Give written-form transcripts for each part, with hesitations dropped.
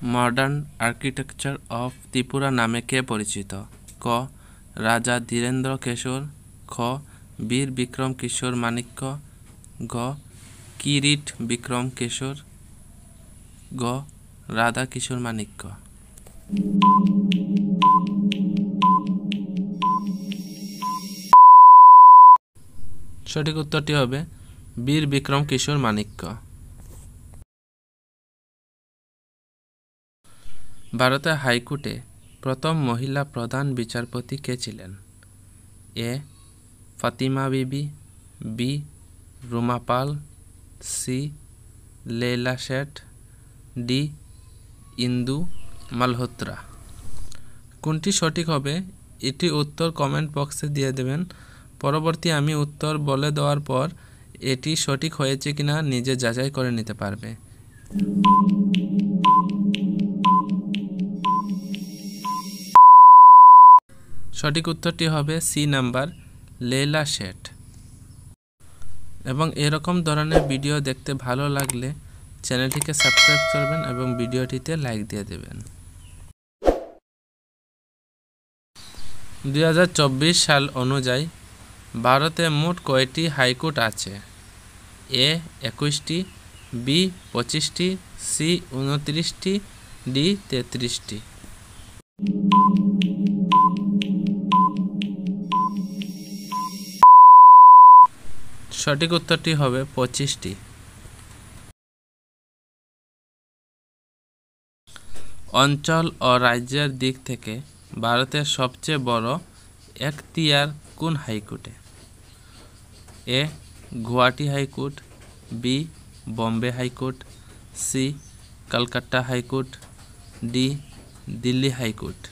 Modern architecture of Tripura নামে কে পরিচিত? ক. রাজা ধীরেন্দ্র কেশর, খ. বীর বিক্রম কিশোর মাণিক্য, গ. কিরিট বিক্রম কেশর, গ. রাধা কিশোর মাণিক্য। সঠিক উত্তরটি হবে বীর বিক্রম কিশোর মাণিক্য। ভারতের হাইকোর্টে প্রথম মহিলা প্রধান বিচারপতি কে ছিলেন? এ. ফাতিমা বিবি, বি. রুমা পাল, সি. লেলা শেঠ, ডি. ইন্দু মালহোত্রা। কোনটি সঠিক হবে এটি উত্তর কমেন্ট বক্সে দিয়ে দেবেন। পরবর্তী আমি উত্তর বলে দেওয়ার পর এটি সঠিক হয়েছে কিনা নিজে যাচাই করে নিতে পারবে। সঠিক উত্তরটি হবে সি নাম্বার, লেলা শেঠ। এবং এরকম ধরনের ভিডিও দেখতে ভালো লাগলে চ্যানেলটিকে সাবস্ক্রাইব করবেন এবং ভিডিওটিতে লাইক দিয়ে দেবেন। 2024 সাল অনুযায়ী ভারতে মোট কয়টি হাইকোর্ট আছে? এ. 21টি, বি. 25টি, সি. 29টি, ডি. 33টি। সঠিক উত্তরটি হবে 25টি। অঞ্চল ও রাজ্যের দিক থেকে ভারতের সবচেয়ে বড় এখতিয়ার কোন হাইকোর্টে? A. Guwahati high court, B. Bombay high court, C. Kolkata high court, D. Delhi high court.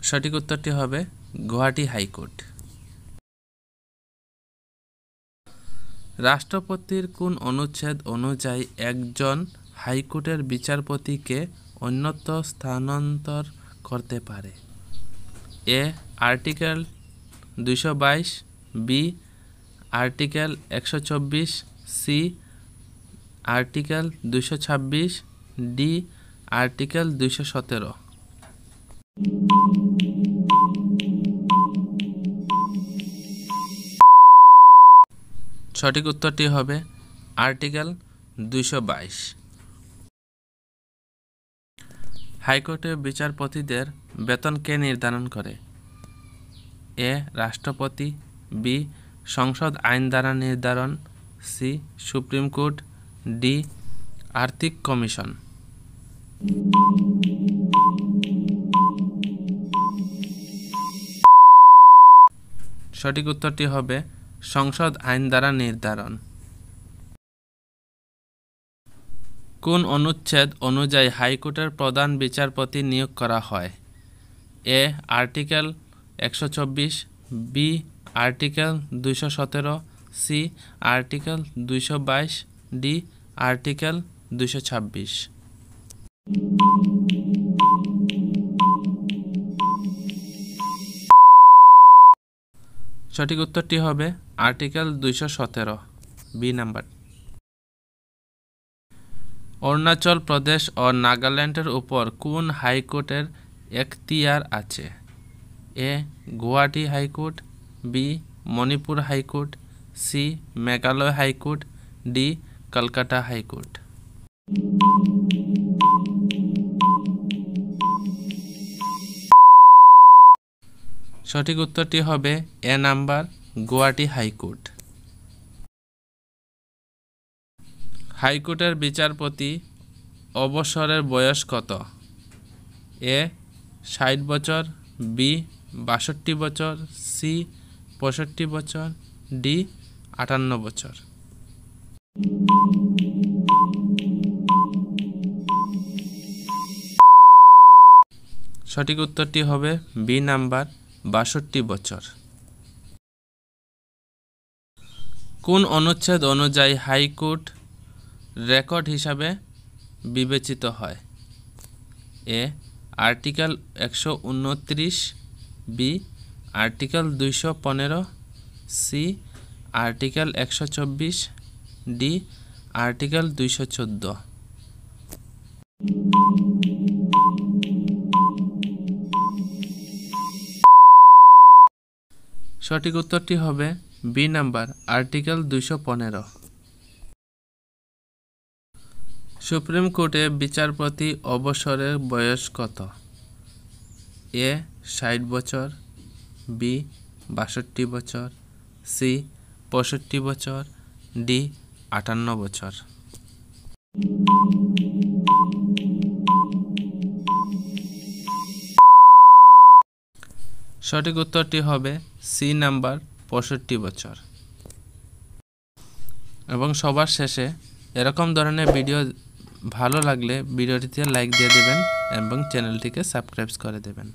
সঠিক উত্তরটি হবে গুয়াহাটি হাইকোর্ট। রাষ্ট্রপতির কোন অনুচ্ছেদ অনুযায়ী একজন হাইকোর্টের বিচারপতিকে অন্যত্র স্থানান্তর করতে পারে? A. Article 222, B. Article 124, C. Article 226, D. Article 217। সঠিক উত্তরটি হবে আর্টিকেল 222। হাইকোর্টের বিচারপতিদের বেতন কে নির্ধারণ করে? এ. রাষ্ট্রপতি, বি. সংসদ আইন দ্বারা নির্ধারণ, সি. Supreme court, D. আর্থিক কমিশন। সঠিক উত্তরটি হবে সংসদ আইন দ্বারা নির্ধারণ। কোন অনুচ্ছেদ অনুযায়ী হাইকোর্টের প্রধান বিচারপতি নিয়োগ করা হয়? A. Article 124, B. Article 217, C. Article 222, D. Article 226। সঠিক উত্তরটি হবে article 217, B number. Arunachal Pradesh ও নাগাল্যান্ডের উপর কোন হাইকোর্টের এখতিয়ার আছে? A. Guwahati high court, B. Manipur high court, C. Meghalaya high court, D. Kolkata high court. সঠিক উত্তরটি হবে এ নাম্বার, গুয়াহাটি হাইকোর্ট। হাইকোর্টের বিচারপতি অবসরের বয়স কত? এ. 60 বছর, বি. 62 বছর, সি. 65 বছর, ডি. 58 বছর। সঠিক উত্তরটি হবে বি নাম্বার, 62 বছর। কোন অনুচ্ছেদ অনুযায়ী হাইকোর্ট রেকর্ড হিসাবে বিবেচিত হয়? A. Article 129, B. Article 215, C. Article 124, D article 214। সঠিক উত্তরটি হবে বি নাম্বার আর্টিকেল 215। সুপ্রিম কোর্টে বিচারপতি অবসরের বয়স কত? এ 60 বছর, বি 62 বছর, সি 65 বছর, ডি 58 বছর। সঠিক উত্তরটি হবে সি নাম্বার 65 বছর। এবং সবার শেষে এরকম ধরনের ভিডিও ভালো লাগলে ভিডিওটিতে লাইক দিয়ে দেবেন এবং চ্যানেলটিকে সাবস্ক্রাইব করে দেবেন।